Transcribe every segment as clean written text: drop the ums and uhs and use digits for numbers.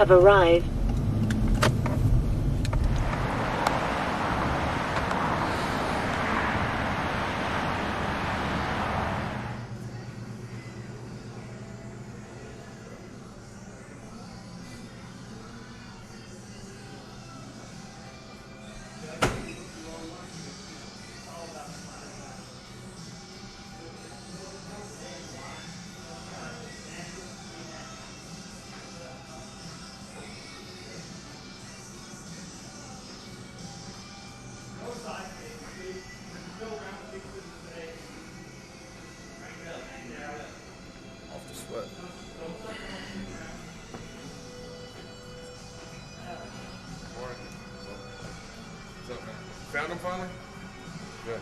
have arrived. Found him finally? Good.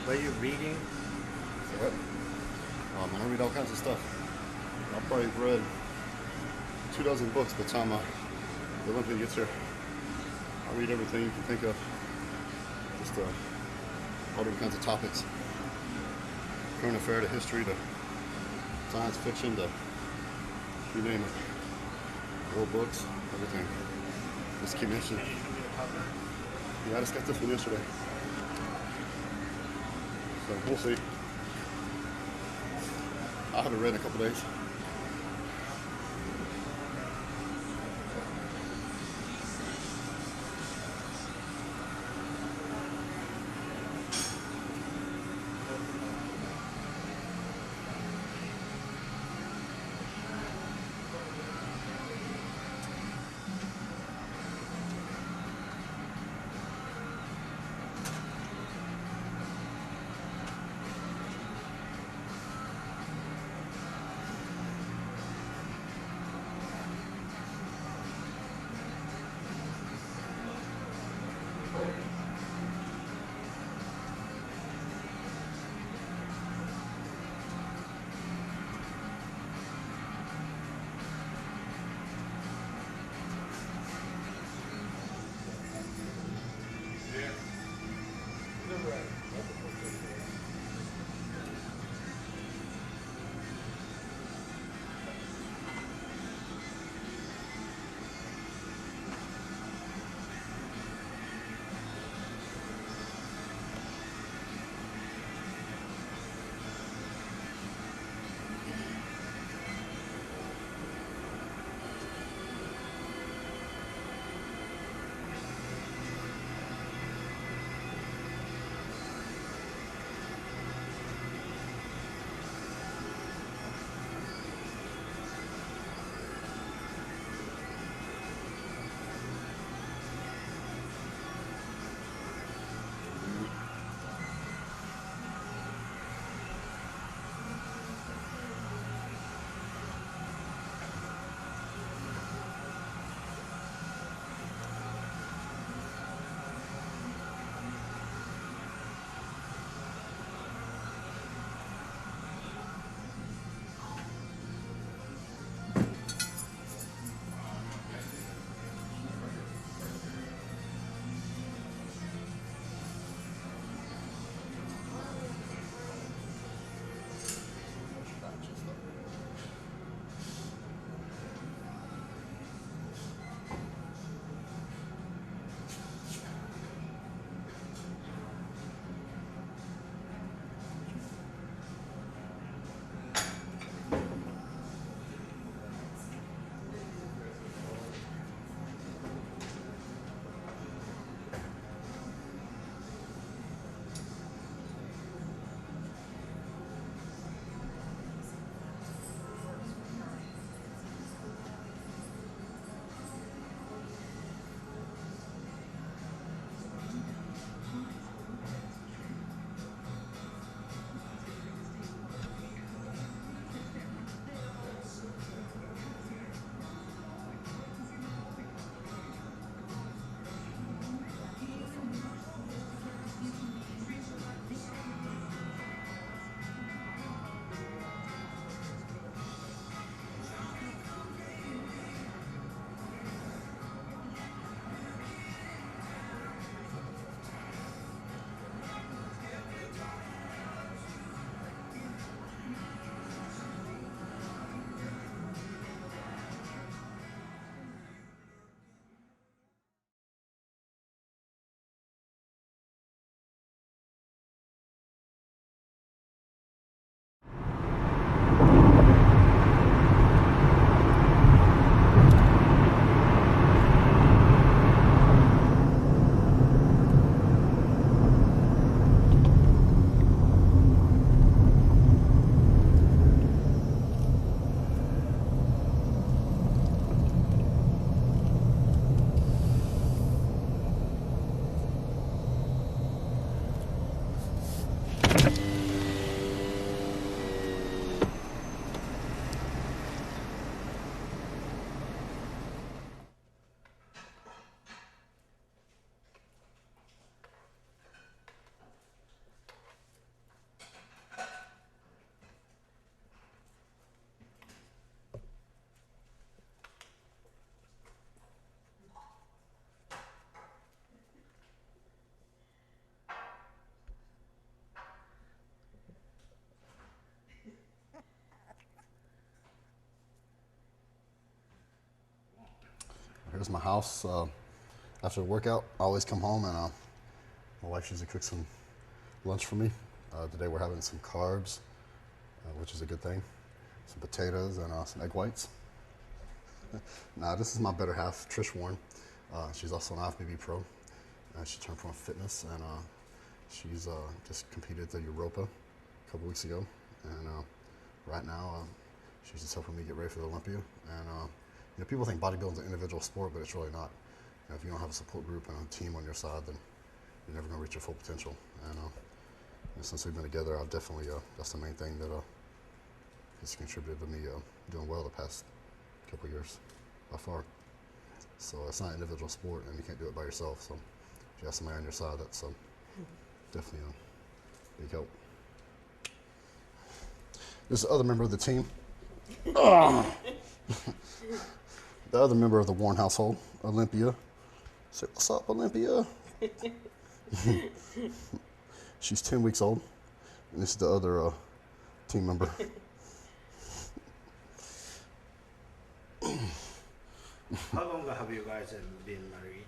What are you reading? What? I read all kinds of stuff. I've probably read 24 books by the time the Olympia gets here. I read everything you can think of. Just all different kinds of topics. Current affair to history to science fiction to you name it. Old books, everything. Just keep mentioning. Yeah, I just got this one yesterday. So we'll see. I haven't read in a couple days. here's my house. After the workout, I always come home and my wife usually cooks some lunch for me. Today we're having some carbs, which is a good thing. Some potatoes and some egg whites. Now this is my better half, Trish Warren. She's also an IFBB pro. She turned pro in fitness, and she's just competed at the Europa a couple weeks ago. And right now, she's just helping me get ready for the Olympia. And you know, people think bodybuilding is an individual sport, but it's really not. You know, if you don't have a support group and a team on your side, then you're never going to reach your full potential. And since we've been together, I've definitely, that's the main thing that has contributed to me doing well the past couple of years, by far. So it's not an individual sport, and you can't do it by yourself. So if you have somebody on your side, that's definitely a big help. This other member of the team, the other member of the Warren household, Olympia. Say, what's up, Olympia? She's 10 weeks old, and this is the other team member. How long have you guys been married?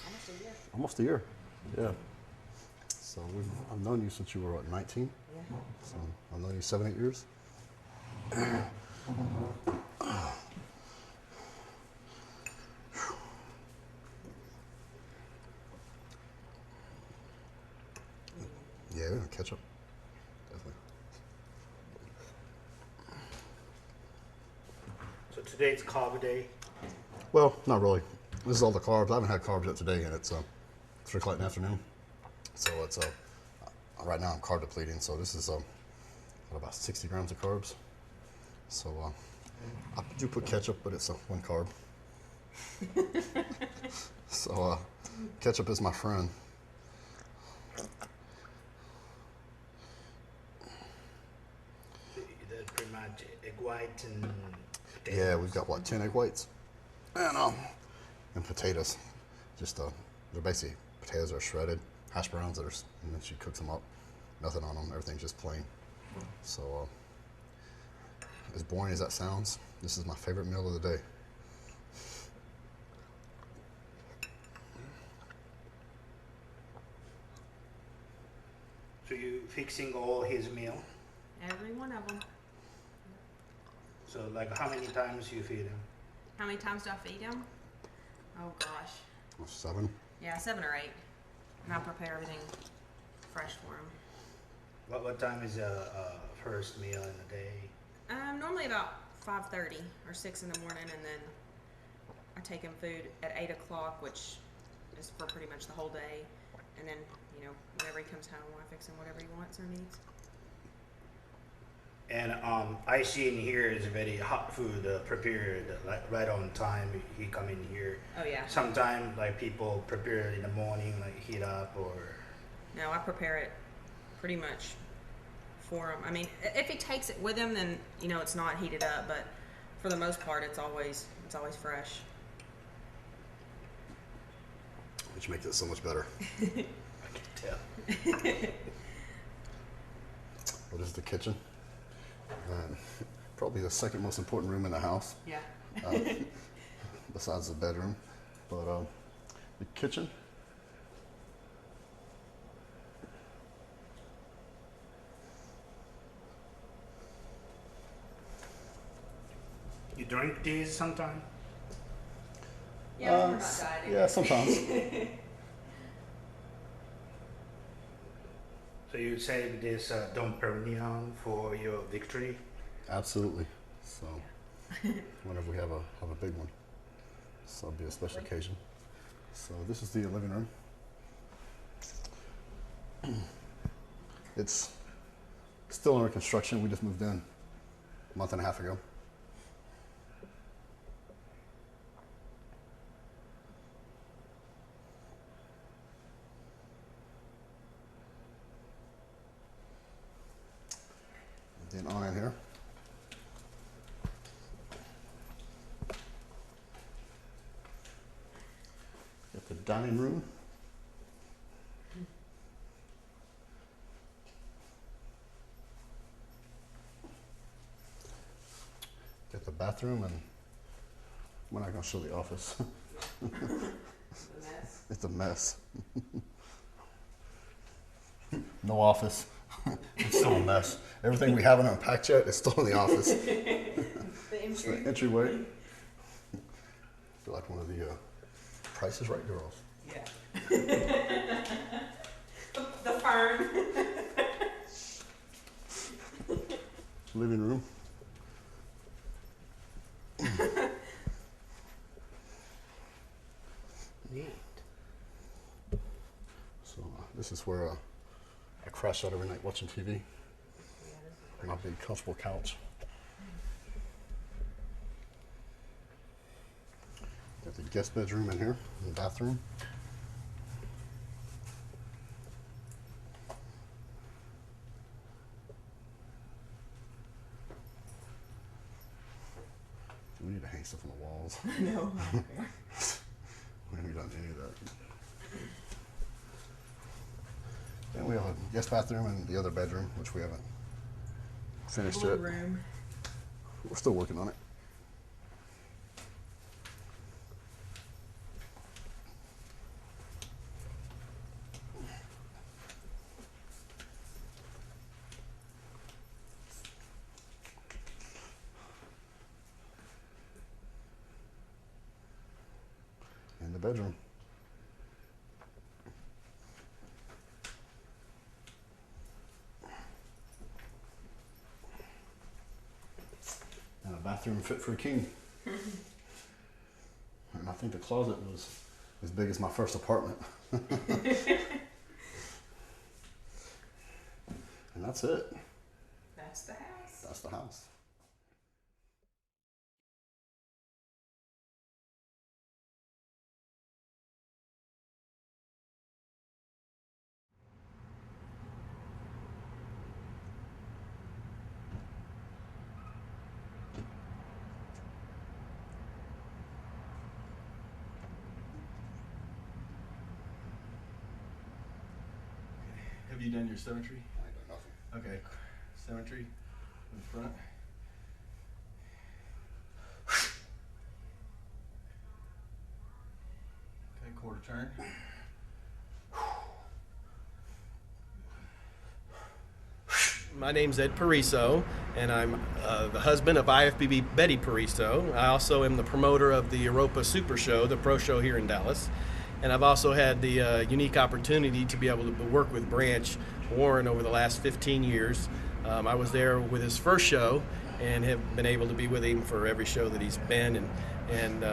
Almost a year. Almost a year, yeah. So I've known you since you were, what, 19? Yeah. So I've known you 7, 8 years. Yeah, we're gonna catch up. Definitely. So today's carb day. Well, not really. This is all the carbs. I haven't had carbs yet today, and it's 3 o'clock in the afternoon. So it's right now I'm carb depleting. So this is about 60 grams of carbs. So I do put ketchup, but it's 1 carb. So ketchup is my friend. That's pretty much egg white and potatoes. Yeah, we've got what, 10 egg whites, and potatoes. Just they're basically potatoes that are shredded, hash browns that are, and then she cooks them up. Nothing on them. Everything's just plain. So as boring as that sounds, this is my favorite meal of the day. So you fixing all his meal? Every one of them. So like how many times you feed him? How many times do I feed him? Oh gosh. 7. Yeah, 7 or 8. And I prepare everything fresh for him. What time is first meal in the day? Normally about 5:30 or 6 in the morning, and then I take him food at 8 o'clock, which is for pretty much the whole day. And then, you know, whenever he comes home, I fix him whatever he wants or needs. And I see in here is very hot food prepared like right on time. He come in here. Oh yeah. Sometimes like people prepare it in the morning, like heat up or. No, I prepare it pretty much for him. I mean, if he takes it with him, then you know it's not heated up. But for the most part, it's always fresh. Which makes it so much better. I can tell. Well, this is the kitchen. Probably the second most important room in the house. Yeah. Besides the bedroom. But the kitchen. You drink these sometime? Yeah, we're not dieting. Yeah, sometimes. So you save this Dom Perignon for your victory? Absolutely. So whenever we have a big one, so it'll be a special occasion. So this is the living room. It's still under construction. We just moved in a month and a half ago. Then on in here. Got the dining room. Got the bathroom and We're not gonna show the office. The mess. It's a mess. No office. It's still a mess. Everything we haven't unpacked yet is still in the office. It's the entryway. I feel like one of the Price is Right girls. Yeah. The fern. Living room. Neat. So this is where I crash out every night watching TV. My big comfortable couch. Got the guest bedroom in here, and the bathroom. We need to hang stuff on the walls. No. We haven't done any of that. And we have a guest bathroom and the other bedroom, which we haven't finished Blue yet. room. We're still working on it. And the bedroom. And a bathroom fit for a king. And I think the closet was as big as my first apartment. And that's it. That's the house. That's the house. Have you done your symmetry? I ain't done nothing. Okay, symmetry in the front. Okay, quarter turn. My name's Ed Pariso, and I'm the husband of IFBB Betty Pariso. I also am the promoter of the Europa Super Show, the pro show here in Dallas. And I've also had the unique opportunity to be able to work with Branch Warren over the last 15 years. I was there with his first show and have been able to be with him for every show that he's been. And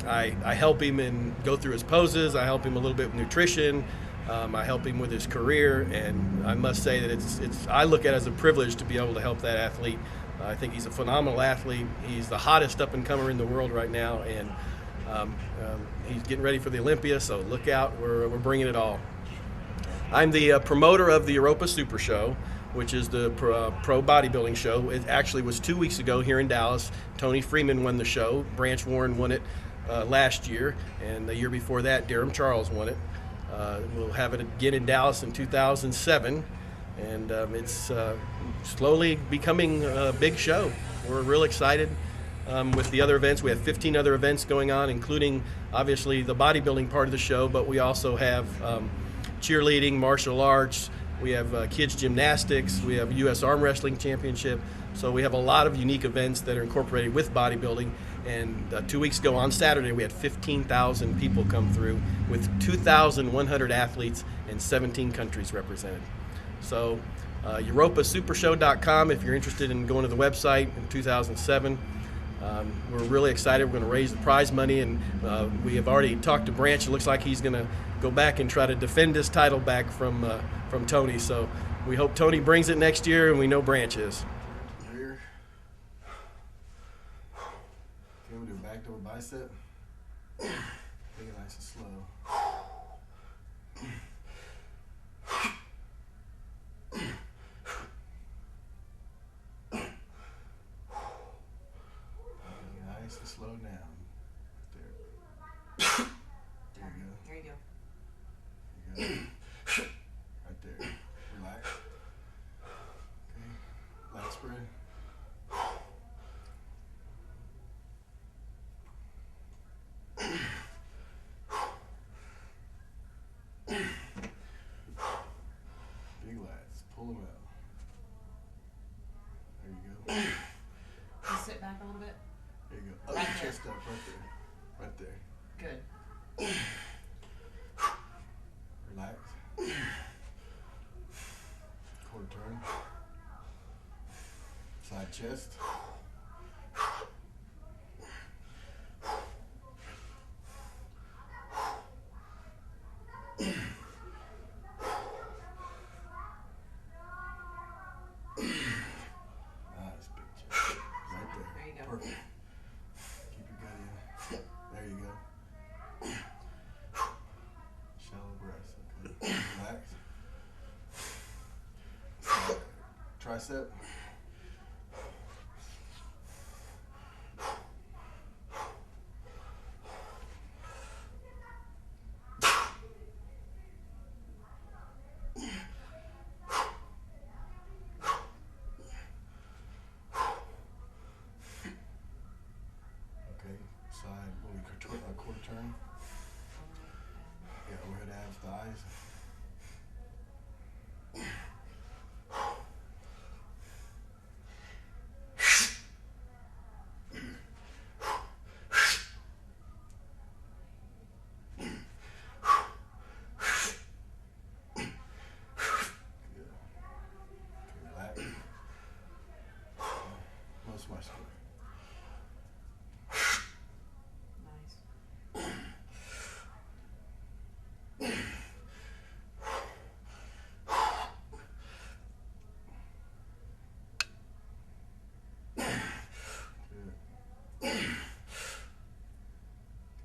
I help him and go through his poses. I help him a little bit with nutrition. I help him with his career. And I must say that I look at it as a privilege to be able to help that athlete. I think he's a phenomenal athlete. He's the hottest up-and-comer in the world right now. And he's getting ready for the Olympia, so look out, we're bringing it all. I'm the promoter of the Europa Super Show, which is the pro bodybuilding show. It actually was 2 weeks ago here in Dallas. Tony Freeman won the show. Branch Warren won it last year, and the year before that, Durham Charles won it. We'll have it again in Dallas in 2007, and it's slowly becoming a big show. We're real excited. With the other events, we have 15 other events going on, including obviously the bodybuilding part of the show, but we also have cheerleading, martial arts, we have kids gymnastics, we have a U.S. Arm Wrestling Championship. So we have a lot of unique events that are incorporated with bodybuilding. And 2 weeks ago on Saturday, we had 15,000 people come through with 2,100 athletes and 17 countries represented. So EuropaSupershow.com if you're interested in going to the website in 2007. We're really excited. We're going to raise the prize money, and we have already talked to Branch. It looks like he's going to go back and try to defend his title back from Tony. So we hope Tony brings it next year, and we know Branch is. Rear. Okay, we'll do back door bicep. Take it nice and slow. Nice and slow down. There. There you go. There you go. There you go. Right there. Relax. Okay. Lat spread. pull them out. There you go. Just sit back a little bit. There you go. Up Right your there. chest up, right there. Good. Relax. Quarter turn. Side chest. Nice big chest. Right there. There you go. Perfect. Keep your gut in. There you go. Shallow breaths. Okay. Relax. Tricep. Okay, side, quarter turn. Yeah, overhead abs, thighs. Good. Okay, relax. Most muscular. Nice. Good.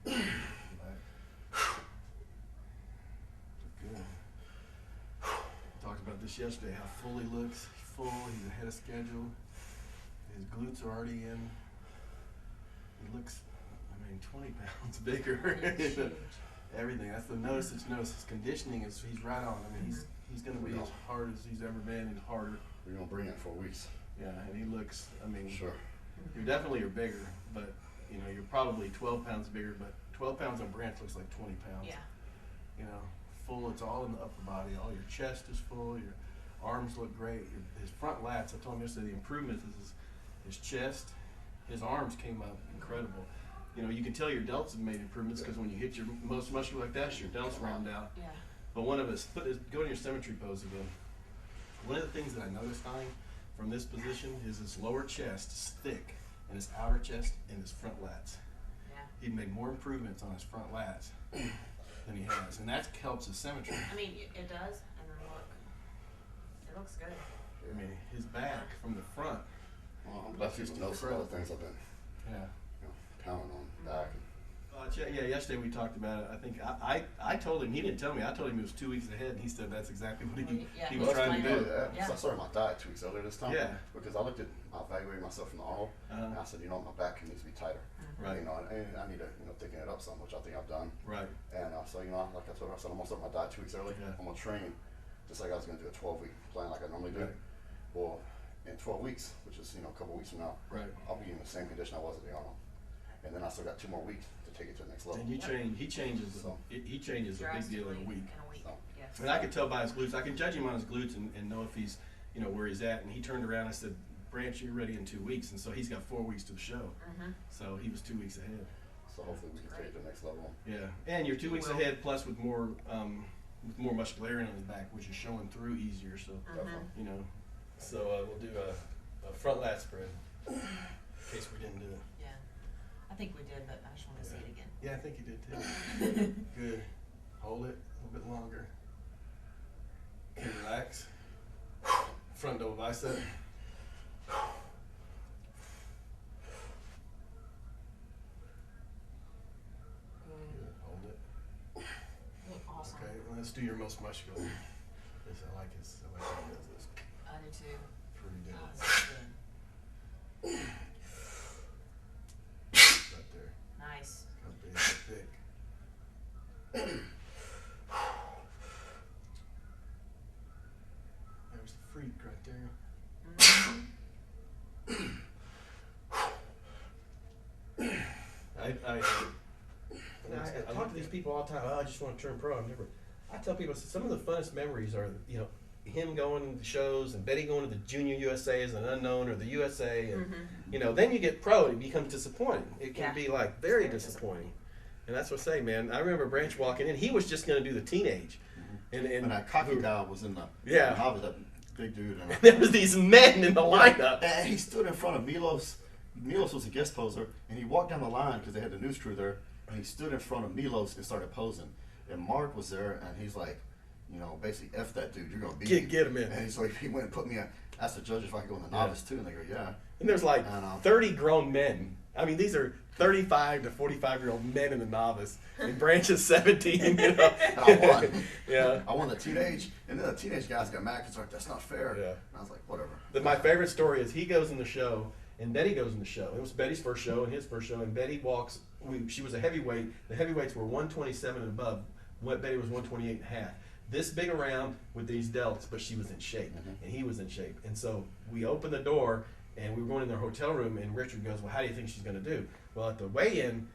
Relax. Good. Talked about this yesterday, how full he looks. He's full, he's ahead of schedule. His glutes are already in. He looks, 20 pounds bigger. Huge. Everything. That's the notice. His conditioning is, he's right on. He's going to be as hard as he's ever been and harder. We're gonna bring it for weeks. Yeah, and he looks, Sure. you definitely are bigger, but you're probably 12 pounds bigger, but 12 pounds on Branch looks like 20 pounds. Yeah. Full, it's all in the upper body. All your chest is full, your arms look great. His front lats, I told him yesterday, the improvement is his chest, his arms came up incredible. You can tell your delts have made improvements because when you hit your most muscular like that, your delts round out. Yeah. But one of us, go in your symmetry pose again. One of the things that I noticed, Donnie, from this position is his lower chest is thick, and his outer chest and his front lats. Yeah. He made more improvements on his front lats than he has, and that helps his symmetry. It does, and then look, it looks good. His back from the front. Well, I'm glad people notice a lot of things I've been Yeah. pounding on back. Yesterday we talked about it. I think I told him, he didn't tell me, I told him he was 2 weeks ahead, and he said that's exactly what he Yeah. was trying to do. Yeah. So I started my diet 2 weeks earlier this time. Yeah. Because I evaluated myself from the Arnold, and I said, my back needs to be tighter. Right. And I need to, thicken it up some, which I think I've done. Right. And so, like I told her, I said, I'm gonna start my diet 2 weeks early. Yeah. I'm gonna train just like I was gonna do a 12-week plan like I normally do. Right. Well, in 12 weeks, which is, a couple weeks from now, Right. I'll be in the same condition I was at the Arnold. And then I still got 2 more weeks to take it to the next level. And he changes So. he changes a big deal in a week. So. Yes. And I could tell by his glutes. I can judge him on his glutes and know if he's, where he's at. And he turned around and I said, Branch, you're ready in 2 weeks. And so he's got 4 weeks to the show. So he was 2 weeks ahead. So hopefully we can take it to the next level. Yeah. And you're 2 weeks ahead plus with more muscularity on his back, which is showing through easier. So, So we'll do a front lat spread in case we didn't do it. Yeah. I think we did, but I just want to see it again. Yeah, I think you did too. Good. Hold it a little bit longer. Okay, relax. Front double bicep. Good. Hold it. Look awesome. Okay, let's do your most muscular. This I like his. I like how he does this. I do too. Pretty good. Oh, this is good. Right there. Nice. How big, thick. There's the freak right there. I talk to these people all the time. Oh, I just want to turn pro. I tell people some of the funnest memories are, him going to shows and Betty going to the Junior USA as an unknown or the USA, and you know, then you get pro, it becomes disappointing. It can be like very disappointing. And that's what I say, man. I remember Branch walking in. He was just going to do the teenage. And that cocky guy was in the I was that big dude. And there was these men in the lineup. And he stood in front of Milos. Milos was a guest poser, and he walked down the line because they had the news crew there. And he stood in front of Milos and started posing. And Mark was there, and he's like, you know, basically, F that dude. You're going to beat him. Get him in. And he's like, he went and put me on. Asked the judge if I could go in the novice too, and they go, yeah. And there's like 30 grown men. I mean, these are 35 to 45-year-old men in the novice. And Branch is 17, you know. And I won. Yeah. I won the teenage, and then the teenage guys got mad because like, that's not fair. Yeah. And I was like, whatever. My favorite story is he goes in the show, and Betty goes in the show. It was Betty's first show and his first show, and Betty walks. She was a heavyweight. The heavyweights were 127 and above. Betty was 128 and a half. This big around with these delts, but she was in shape, and he was in shape. And so we opened the door, and we were going in their hotel room, and Richard goes, well, how do you think she's going to do? Well, at the weigh-in,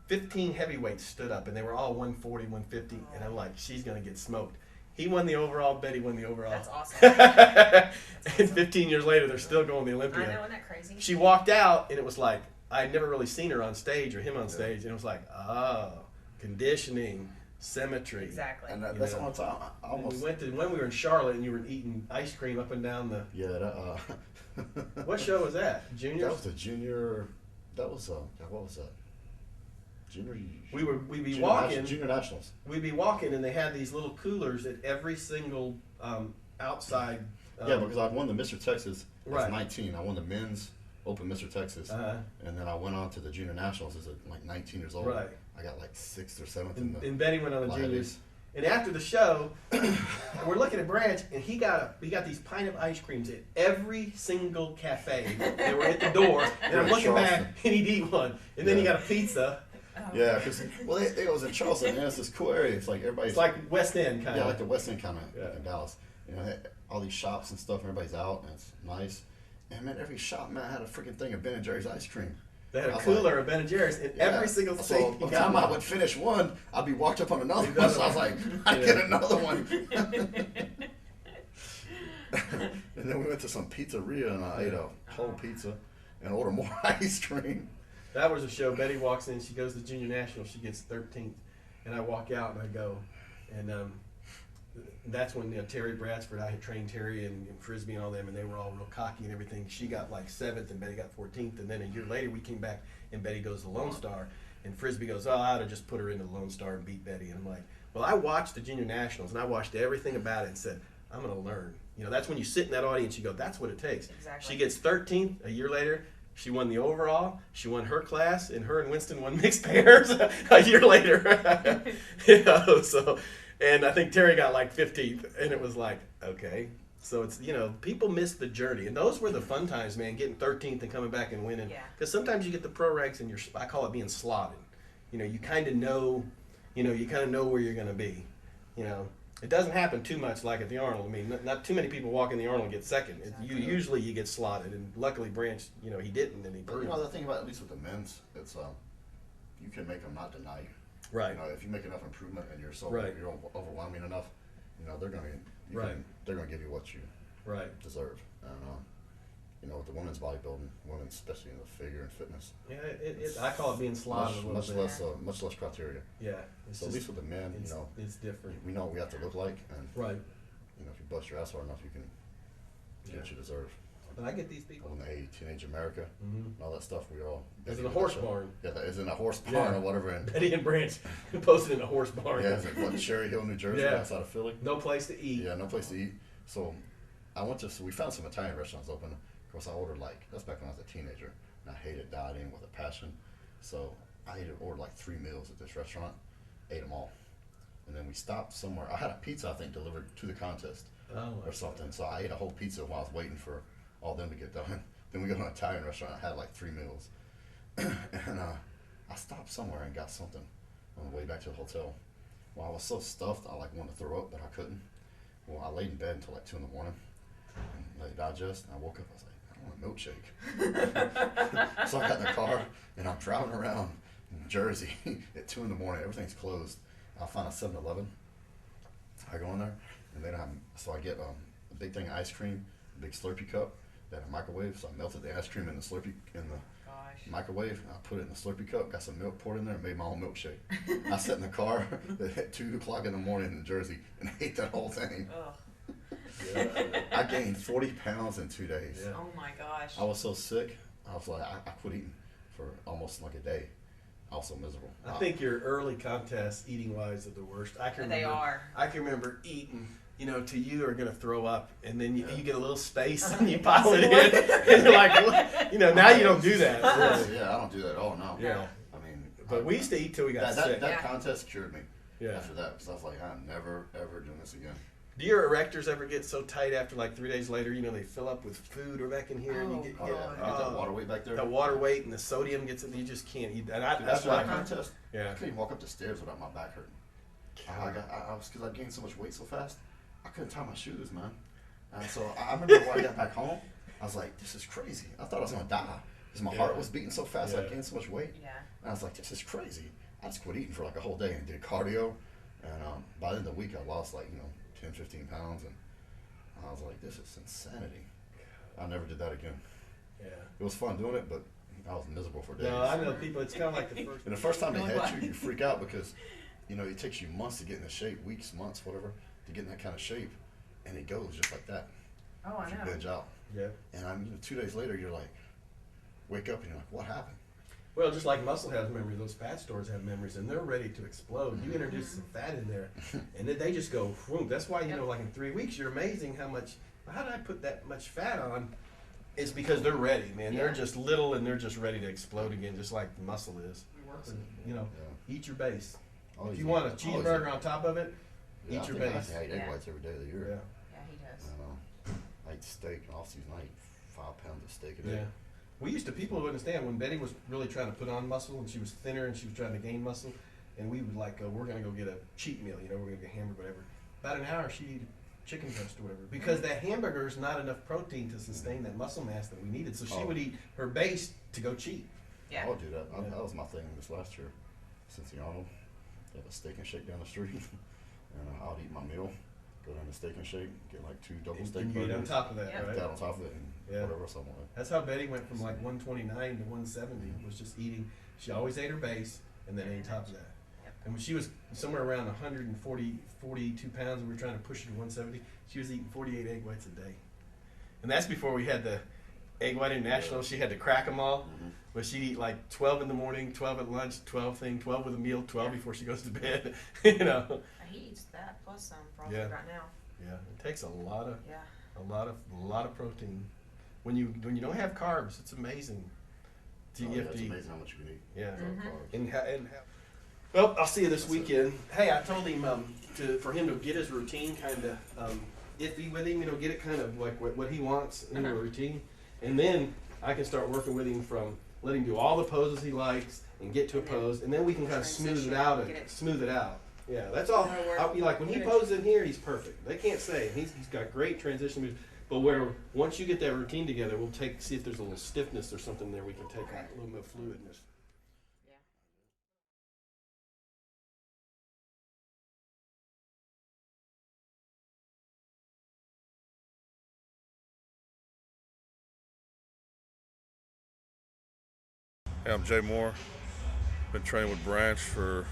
15 heavyweights stood up, and they were all 140, 150, and I'm like, she's going to get smoked. He won the overall, Betty won the overall. That's awesome. And 15 years later, they're still going to the Olympia. I know, isn't that crazy? She walked out, and it was like, I'd never really seen her on stage or him on stage, and it was like, oh, conditioning, symmetry. Exactly. And that's the only time I almost. When we were in Charlotte, and you were eating ice cream up and down the. Yeah. What show was that? Junior. That was the junior. That was what was that? Junior. We'd be walking. Junior Nationals. We'd be walking, and they had these little coolers at every single outside. Yeah, because I won the Mr. Texas Right. at 19. I won the men's Open Mr. Texas, and then I went on to the Junior Nationals as like 19 years old. Right. I got like 6th or 7th And Betty went on the juniors. ladies. And after the show, we're looking at Branch, and he got these pint of ice creams at every single cafe. They were at the door, and I'm looking back, and he'd eat one, and then he got a pizza. Yeah, because it was in Charleston, and it's this cool area. It's like everybody's It's like West End kind of. yeah, like the West End kind of Yeah. in Dallas. You know, they had all these shops and stuff, and everybody's out, and it's nice. And man, every shop man had a freaking thing of Ben and Jerry's ice cream. They had I a was cooler of Ben and Jerry's in every single So state. by the time I would finish one, I'd be walked up on another one. So I was like, I'd get another one. And then we went to some pizzeria, and I ate a whole pizza and ordered more ice cream. That was a show. Betty walks in. She goes to Junior National. She gets 13th, and I walk out and I go, and that's when Terry Bradsford. I had trained Terry and Frisbee and all them, and they were all real cocky and everything. She got like 7th, and Betty got 14th. And then a year later, we came back, and Betty goes to Lone Star, and Frisbee goes, "Oh, I'd have just put her into the Lone Star and beat Betty." And I'm like, "Well, I watched the Junior Nationals, and I watched everything about it, and said, I'm going to learn." You know, that's when you sit in that audience, you go, "That's what it takes." Exactly. She gets 13th. A year later, she won the overall. She won her class, and her and Winston won mixed pairs a year later. You know, so, and I think Terry got like 15th, and it was like, okay. So it's, you know, people miss the journey, and those were the fun times, man. Getting 13th and coming back and winning. Yeah. Because sometimes you get the pro ranks, and I call it being slotted. You know, you kind of know, where you're going to be. You know, it doesn't happen too much like at the Arnold. I mean, not too many people walk in the Arnold and get second. Usually you get slotted, and luckily Branch, you know, he didn't, and he But proved. you know, the thing about, at least with the men's, it's you can make them not deny you. Right. You know, if you make enough improvement and you're Right. you're overwhelming enough, you know, they're gonna they're gonna give you what you Right. deserve. And you know, with the women's bodybuilding, women especially in the figure and fitness, Yeah, I call it being slotted a little much bit. much less criteria. Yeah. It's So at just- least with the men, you know, it's different. we know what we have to look like, and Right. you know, if you bust your ass hard enough, you can get what you deserve. But I get these people. When they Teenage America, and all that stuff, we all It's in a horse barn. Yeah, that is in a horse barn Yeah. or whatever. And Betty and Branch posted in a horse barn. yeah, it's like Cherry Hill, New Jersey, Yeah. outside of Philly. No place to eat. Yeah, no place to eat. So we found some Italian restaurants open. Of course, I ordered that's back when I was a teenager, and I hated dieting with a passion. So I ordered like 3 meals at this restaurant, ate them all. And then we stopped somewhere. I had a pizza, I think, delivered to the contest or something. So I ate a whole pizza while I was waiting for all them to get done. Then we go to an Italian restaurant. I had like 3 meals. And I stopped somewhere and got something on the way back to the hotel. Well, I was so stuffed, I wanted to throw up, but I couldn't. Well, I laid in bed until like 2 in the morning and let it digest. And I woke up, I was like, I want a milkshake. So I got in the car and I'm driving around in Jersey at 2 in the morning. Everything's closed. I find a 7-Eleven. I go in there and they don't have, so I get big thing of ice cream, a big Slurpee cup that I microwave. So I melted the ice cream in the Slurpee in the microwave. I put it in the Slurpee cup, got some milk poured in there, and made my own milkshake. I sat in the car at 2 o'clock in the morning in Jersey and ate that whole thing. Yeah, I gained 40 pounds in 2 days. Yeah. Oh my gosh. I was so sick. I was like, I quit eating for almost like a day. I was so miserable. I think your early contests, eating wise, are the worst. I can They remember, are. I can remember eating. You know, to you are gonna throw up, and then you get a little space and you pop it in, and you're like, what? You know, now you don't do that. Really. Yeah, I don't do that at all now. Yeah. I mean, But we used to eat till we got sick. That contest cured me. Yeah. After that, because I was like, I'm never ever doing this again. Do your erectors ever get so tight after like 3 days later? You know, they fill up with food or back in here, and you get You get that water weight back there. the water weight and the sodium gets in. You just can't eat. And Dude, that's after why. that contest, Yeah. I couldn't even walk up the stairs without my back hurting. I was because I gained so much weight so fast. I couldn't tie my shoes, man. And so I remember when I got back home, I was like, this is crazy. I thought I was gonna die because my heart was beating so fast. I gained so much weight. Yeah. And I was like, this is crazy. I just quit eating for like a whole day and did cardio. And by the end of the week, I lost like 10, 15 pounds, and I was like, this is insanity. I never did that again. Yeah. It was fun doing it, but I was miserable for days. No, I know people. It's kind of like the first. And the first time they had you freak out because, it takes you months to get into shape, weeks, months, whatever, to get in that kind of shape, and it goes just like that. Oh, I if you know. binge out. Yeah. And 2 days later, you're like, wake up and you're like, what happened? Well, just like muscle has memories, those fat stores have memories, and they're ready to explode. You introduce some fat in there, and then they just go, whoom. That's why, like in 3 weeks, you're amazing how did I put that much fat on? It's because they're ready, man. Yeah. They're just little, and they're just ready to explode again, just like the muscle is. Eat your base. If you want a cheeseburger on top of it, Yeah, eat your I base. eat egg whites every day of the year. Yeah. Yeah, he does. I eat steak, and off season I eat 5 pounds of steak a day. Yeah. We used to, people would understand when Betty was really trying to put on muscle and she was thinner and she was trying to gain muscle, and we would like, we're going to go get a cheat meal, we're going to get a hamburger, whatever. About an hour, she'd eat a chicken breast or whatever, because that hamburger is not enough protein to sustain that muscle mass that we needed. So she would eat her base to go cheat. Yeah. I would do that. That was my thing this last year. Cincy Arnold, they have a steak and shake down the street, and I would eat my meal, go down to Steak and Shake, get like 2 double steak And you eat on burgers, top of that, Yeah. right? that on top of it, and whatever else I wanted. That's how Betty went from like 129 to 170, was just eating. She always ate her base and then ate on top of that. Yep. And when she was somewhere around 42 pounds, and we were trying to push her to 170, she was eating 48 egg whites a day. And that's before we had the Egg White International. She had to crack them all. But she'd eat like 12 in the morning, 12 at lunch, 12 with a meal, 12 before she goes to bed. He eats that plus some probably right now. Yeah, it takes a lot of Yeah. a lot of protein. When you don't have carbs, it's amazing. You have It's to eat. amazing how much you can eat. Yeah. Carbs. Well, I'll see you this weekend. Hey, I told him for him to get his routine kind of iffy with him. Get it kind of like what he wants in a routine, and then I can start working with him from let him do all the poses he likes and get to a pose, and then we can kind of smooth it out. Yeah, that's all. I'll be like when he poses in here, he's perfect. They can't say he's got great transition moves. But once you get that routine together, we'll see if there's a little stiffness or something there. We can take out a little bit of fluidness. Hey, I'm Jay Moore. Been training with Branch for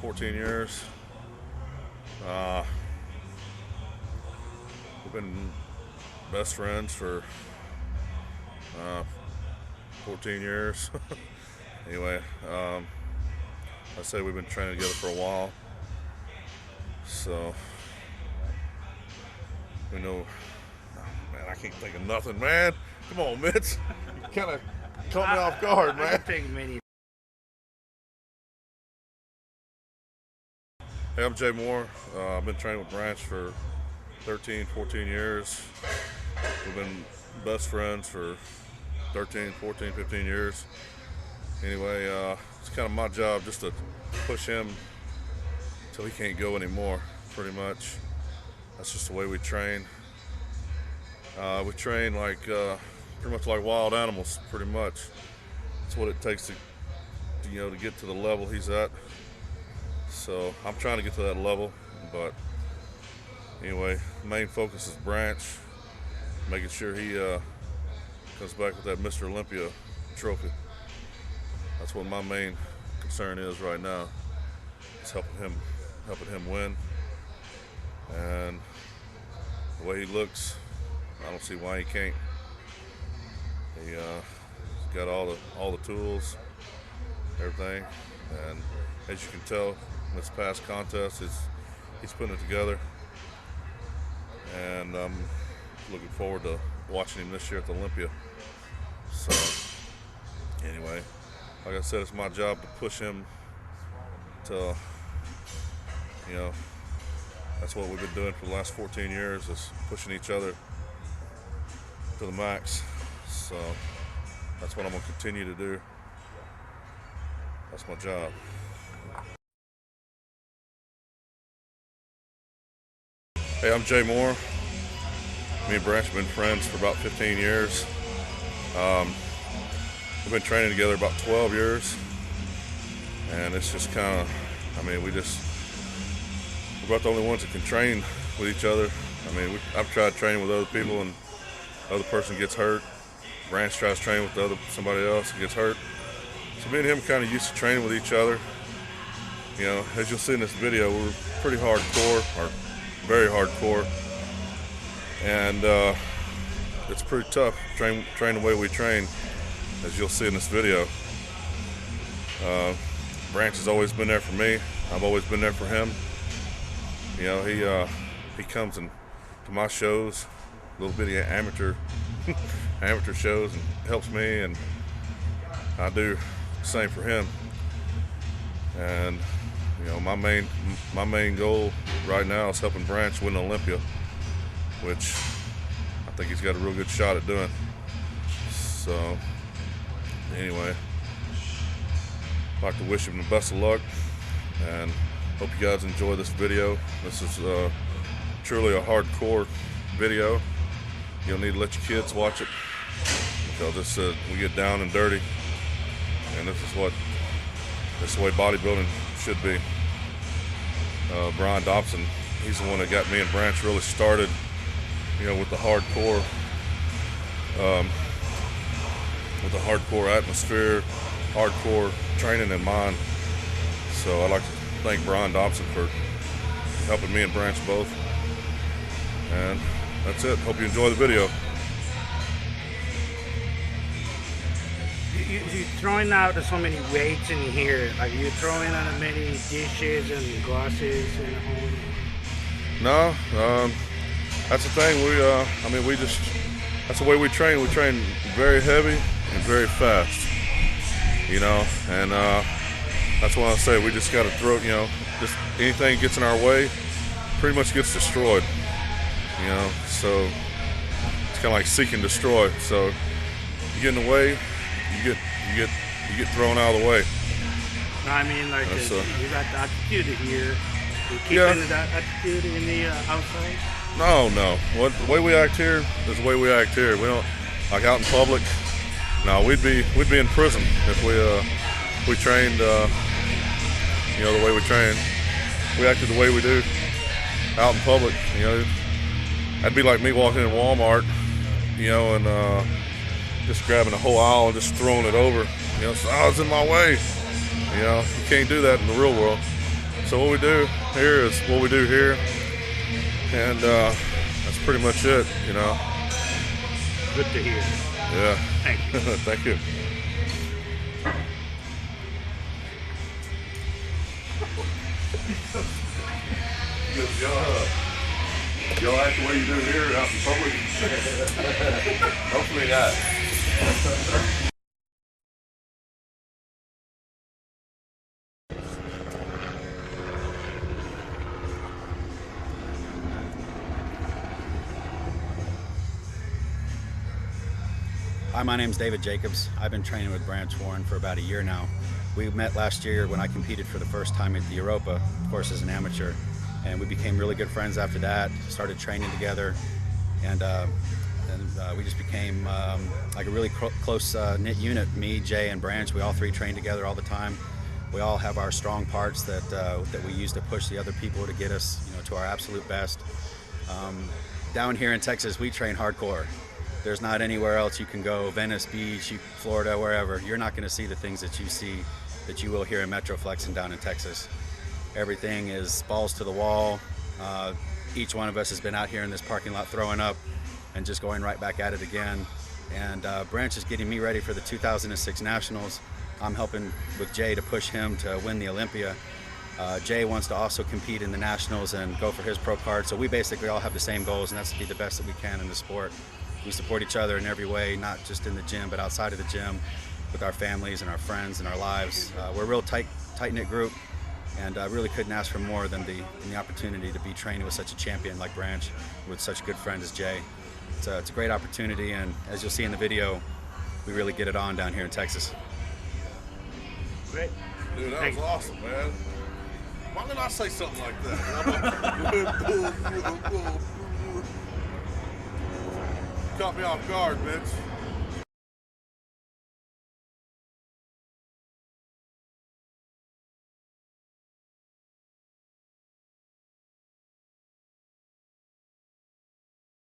14 years. We've been best friends for 14 years. Anyway, I say we've been training together for a while. So, we know, man, I can't think of nothing, man. Come on, Mitch. You kind of caught me off guard, man. I think many. Hey, I'm Jay Moore. I've been training with Branch for 13, 14 years. We've been best friends for 13, 14, 15 years. Anyway, it's kind of my job just to push him until he can't go anymore, pretty much. That's just the way we train. We train like pretty much like wild animals, pretty much. That's what it takes to get to the level he's at. So I'm trying to get to that level, but Anyway, main focus is Branch, making sure he comes back with that Mr. Olympia trophy. That's what my main concern is right now. It's helping him win. And the way he looks, I don't see why he can't. He's got all the tools, everything, and as you can tell in this past contest, he's putting it together. And I'm looking forward to watching him this year at the Olympia. So anyway, like I said, it's my job to push him to, you know, that's what we've been doing for the last 14 years, is pushing each other to the max. So that's what I'm gonna continue to do. That's my job. Hey, I'm Jay Moore. Me and Branch have been friends for about 15 years. We've been training together about 12 years. And it's just kind of, I mean, we're about the only ones that can train with each other. I mean, I've tried training with other people and the other person gets hurt. Branch tries training with somebody else and gets hurt. So me and him kind of used to training with each other. You know, as you'll see in this video, we're pretty hardcore, or very hardcore. And it's pretty tough train the way we train, as you'll see in this video. Branch has always been there for me. I've always been there for him. You know, he comes to my shows, little bitty amateur shows, and helps me, and I do the same for him. And you know, my main goal right now is helping Branch win the Olympia, which I think he's got a real good shot at doing. So anyway, I'd like to wish him the best of luck, and hope you guys enjoy this video. This is truly a hardcore video. You'll need to let your kids watch it, because we get down and dirty, and this is the way bodybuilding should be. Brian Dobson, he's the one that got me and Branch really started, you know, with the hardcore atmosphere, hardcore training in mind. So I'd like to thank Brian Dobson for helping me and Branch both. And that's it. Hope you enjoy the video. You're throwing out so many weights in here. Like, you're throwing out many dishes and glasses and home. No, that's the thing. That's the way we train. We train very heavy and very fast. You know, and that's what I say. We just got to throw. You know, just anything gets in our way, pretty much gets destroyed. You know, so it's kind of like seek and destroy. So you get in the way, you get thrown out of the way. No, I mean, like, you got the attitude here. You keeping that attitude in the outside? No. The way we act here is the way we act here. We don't, like, out in public. No, we'd be in prison if we trained, you know, the way we train. We acted the way we do out in public. You know, that'd be like me walking in Walmart, you know, and just grabbing a whole aisle and just throwing it over. You know, so, oh, it's in my way. You know, you can't do that in the real world. So what we do here is what we do here, and that's pretty much it. You know. Good to hear. Yeah. Thank you. Thank you. Good job. Y'all act the way you do here out in public? Hopefully not. Hi, my name's David Jacobs. I've been training with Branch Warren for about a year now. We met last year when I competed for the first time at the Europa, of course, as an amateur. And we became really good friends after that, started training together, and we just became like a really close knit unit. Me, Jay, and Branch, we all three train together all the time. We all have our strong parts that we use to push the other people to get us, you know, to our absolute best. Down here in Texas, we train hardcore. There's not anywhere else you can go, Venice Beach, Florida, wherever. You're not going to see the things that you see, that you will here in Metroflex and down in Texas. Everything is balls to the wall. Each one of us has been out here in this parking lot throwing up and just going right back at it again. And Branch is getting me ready for the 2006 Nationals. I'm helping with Jay to push him to win the Olympia. Jay wants to also compete in the Nationals and go for his pro card. So we basically all have the same goals, and that's to be the best that we can in the sport. We support each other in every way, not just in the gym, but outside of the gym, with our families and our friends and our lives. We're a real tight-knit group, and I really couldn't ask for more than the opportunity to be training with such a champion like Branch, with such a good friend as Jay. It's a great opportunity, and as you'll see in the video, we really get it on down here in Texas. Great. Dude, that was awesome, man. Why did I say something like that? Caught me off guard, bitch.